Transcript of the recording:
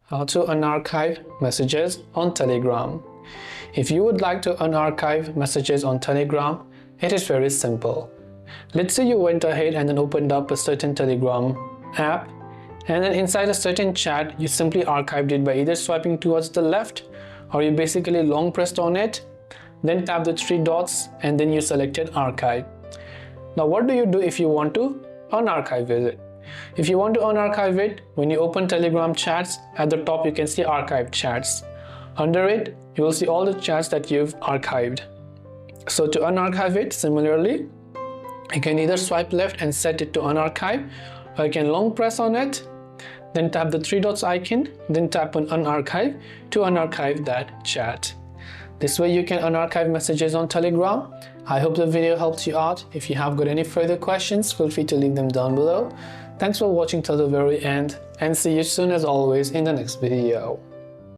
how to unarchive messages on Telegram. If you would like to unarchive messages on Telegram, it is very simple. Let's say you went ahead and then opened up a certain Telegram app, and then inside a certain chat you simply archived it by either swiping towards the left, or you basically long pressed on it, then tap the three dots and then you selected archive. Now what do you do if you want to unarchive it? If you want to unarchive it, when you open Telegram chats, at the top you can see archived chats. Under it, you will see all the chats that you've archived. So to unarchive it, similarly, you can either swipe left and set it to unarchive, or you can long press on it, then tap the three dots icon, then tap on unarchive to unarchive that chat. This way you can unarchive messages on Telegram. I hope the video helped you out. If you have got any further questions, feel free to leave them down below. Thanks for watching till the very end, and see you soon as always in the next video.